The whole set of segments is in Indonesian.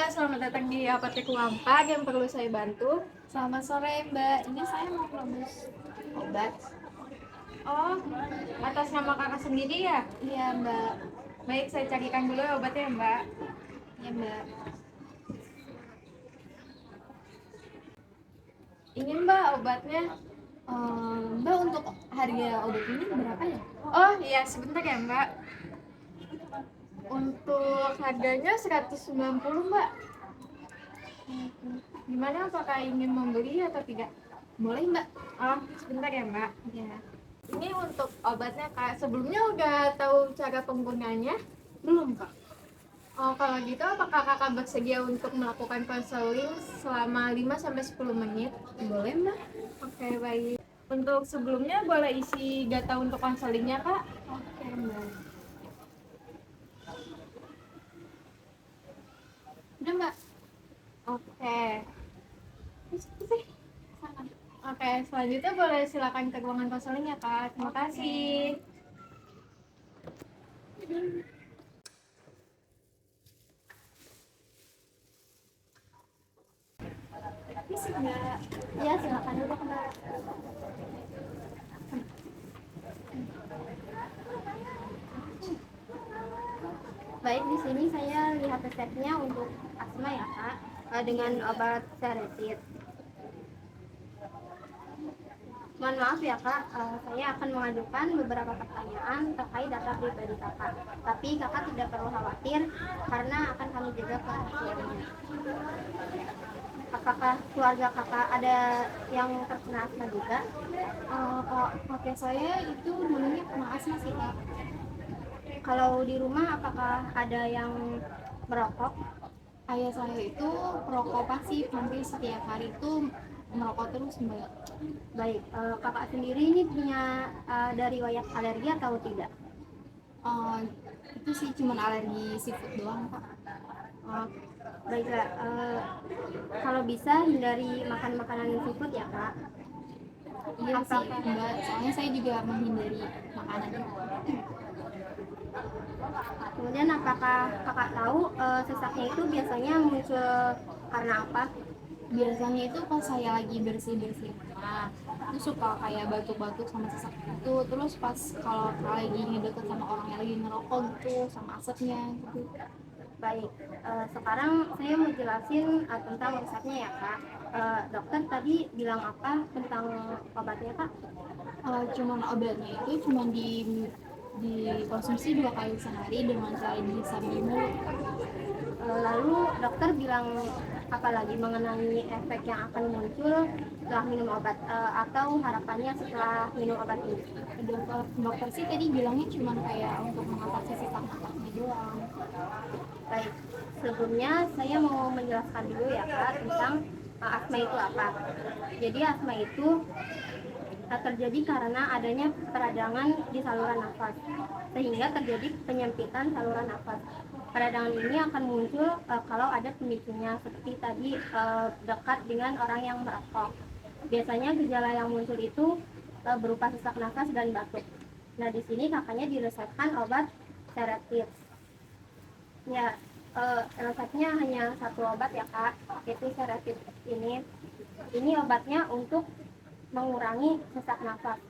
Mbak, selamat datang di Apotek Wampak. Yang perlu saya bantu? Selamat sore Mbak, ini saya mau produs obat. Oh, atas nama kakak sendiri ya? Iya Mbak, Baik, saya carikan dulu ya obatnya ya, Mbak. iya Mbak. Ini Mbak obatnya. Mbak untuk harga obat ini berapa ya? Oh iya, sebentar ya Mbak. Untuk harganya 190 Mbak. Gimana, apakah ingin membeli atau tidak? Boleh Mbak? Oh, sebentar ya Mbak. Ya. Ini untuk obatnya Kak. Sebelumnya udah tahu cara penggunanya? Belum Kak. Oh, kalau gitu apakah kakak bersedia untuk melakukan konseling selama 5-10 menit? Boleh Mbak? Oke, baik. Untuk sebelumnya boleh isi data untuk konselingnya, Kak? Oke Mbak. Udah Mbak? Oke. Sih. Sana. Oke, selanjutnya boleh silakan ke ruangan konselingnya, Kak. Terima kasih. Isi Mbak. Ya silakan duduk Mbak. Baik, di sini saya lihat resepnya untuk asma ya Kak, dengan obat Seretit. Mohon maaf ya Kak, saya akan mengajukan beberapa pertanyaan terkait data pribadi Kakak. Tapi Kakak tidak perlu khawatir karena akan kami jaga kerahasiaannya. Apakah keluarga Kakak ada yang terkena asma juga? Kalau kakek saya itu dulunya kena asma sih, Kak. Kalau di rumah apakah ada yang merokok? Ayah saya itu perokok pasif, hampir setiap hari itu merokok terus, Mbak. Baik, Kakak sendiri ini punya dari riwayat alergi atau tidak? Eh, itu sih cuma alergi seafood doang, Kak. Oh, baiklah, kalau bisa hindari makan makanan seafood ya Kak. Iya sih, Apakah Mbak. Soalnya saya juga menghindari makanan. kemudian apakah Kakak tahu sesaknya itu biasanya muncul karena apa? Biasanya itu pas saya lagi bersih-bersih rumah, itu suka kayak batuk-batuk sama sesak gitu. Terus pas kalau lagi ngedeket sama orang yang lagi ngerokok gitu, sama asapnya gitu. Baik, sekarang saya mau jelasin tentang resepnya ya Kak. Dokter tadi bilang apa tentang obatnya Kak? Cuman obatnya itu cuman dikonsumsi 2 kali sehari dengan cara dihisap di mulut. Lalu dokter bilang apa lagi mengenai efek yang akan muncul setelah minum obat atau harapannya setelah minum obat ini? Dokter sih tadi bilangnya cuman kayak untuk mengatasi sesak napasnya doang. Baik, sebelumnya saya mau menjelaskan dulu ya Kak tentang asma itu apa. Jadi asma itu terjadi karena adanya peradangan di saluran nafas sehingga terjadi penyempitan saluran nafas. Peradangan ini akan muncul kalau ada pemicunya seperti tadi dekat dengan orang yang merokok. Biasanya gejala yang muncul itu berupa sesak nafas dan batuk. Nah, di sini kakaknya diresepkan obat Seretit. Ya, resepnya hanya satu obat ya Kak, yaitu Seretit ini. Ini obatnya untuk mengurangi sesak nafas.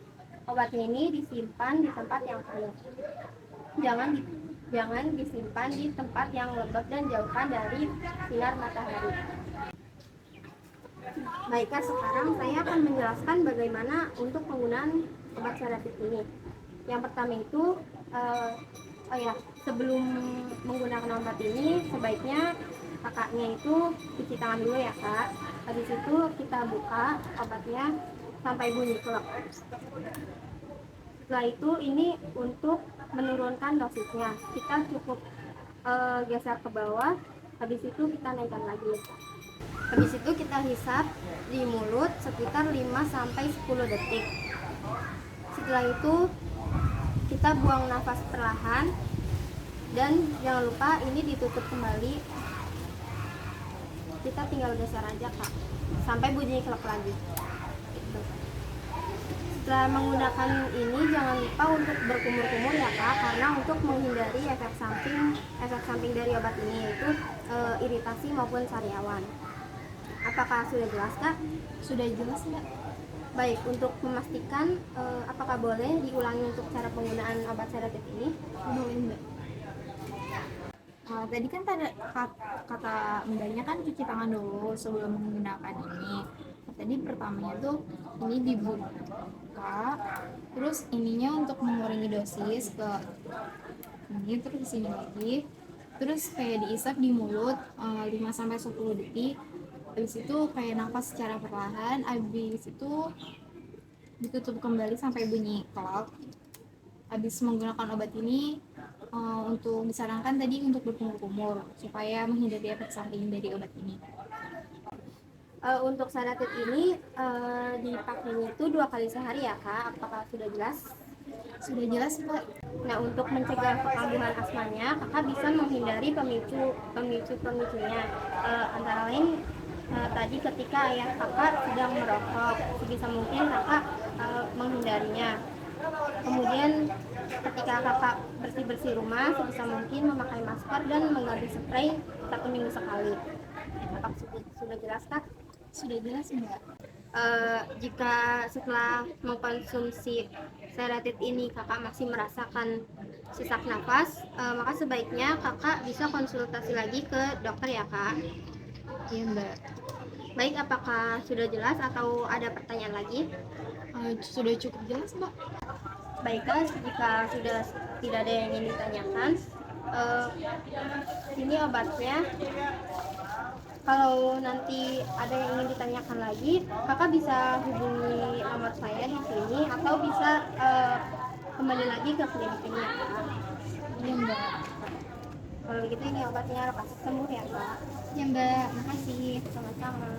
Obatnya ini disimpan di tempat yang kering. Jangan disimpan di tempat yang lembab dan jauhkan dari sinar matahari. Baiklah, sekarang saya akan menjelaskan bagaimana untuk penggunaan obat sedatif ini. Yang pertama itu, sebelum menggunakan obat ini, sebaiknya kakaknya itu cuci tangan dulu ya Kak. Habis itu kita buka obatnya sampai bunyi klek. Setelah itu ini untuk menurunkan dosisnya, kita cukup geser ke bawah, habis itu kita naikkan lagi. Habis itu kita hisap di mulut sekitar 5-10 detik. Setelah itu kita buang nafas perlahan dan jangan lupa ini ditutup kembali. Kita tinggal geser aja Kak sampai bunyi klek lagi. Gitu. Setelah menggunakan ini jangan lupa untuk berkumur-kumur ya kak, karena untuk menghindari efek samping dari obat ini yaitu iritasi maupun sariawan. Apakah sudah jelas kak? Sudah jelas Mbak? Baik, untuk memastikan apakah boleh diulangi untuk cara penggunaan obat sedatif ini? Boleh Mbak. Tadi kan kata mbaknya kan cuci tangan dulu sebelum menggunakan ini. Tadi pertamanya tuh ini dibuka, terus ininya untuk mengurangi dosis ke ini, terus di sini lagi, terus kayak diisap di mulut 5-10 detik. Habis itu kayak nafas secara perlahan, habis itu ditutup kembali sampai bunyi klak. Habis menggunakan obat ini untuk disarankan tadi untuk berkumur-kumur supaya menghindari efek samping dari obat ini. Untuk sedatif ini dipakainya itu 2 kali sehari ya kak, apakah sudah jelas? Sudah jelas Mbak? Nah, untuk mencegah kekambuhan asmanya, kakak bisa menghindari pemicunya. Antara lain tadi ketika ayah kakak sedang merokok, sebisa mungkin kakak menghindarinya. Kemudian ketika kakak bersih-bersih rumah, sebisa mungkin memakai masker dan mengganti spray 1 minggu sekali. Apakah sudah jelas kak? Sudah jelas Mbak? Jika setelah mengkonsumsi sedatif ini kakak masih merasakan sesak nafas, maka sebaiknya kakak bisa konsultasi lagi ke dokter ya kak. Iya Mbak. Baik, apakah sudah jelas atau ada pertanyaan lagi? Sudah cukup jelas Mbak? Baiklah, jika sudah tidak ada yang ingin ditanyakan, ini obatnya. Kalau nanti ada yang ingin ditanyakan lagi, kakak bisa hubungi nomor saya di sini atau bisa kembali lagi ke klinik ini ya kak. Iya Mbak. Kalau begitu ini obatnya, lekas sembuh ya kak. Iya Mbak, makasih. Sama-sama.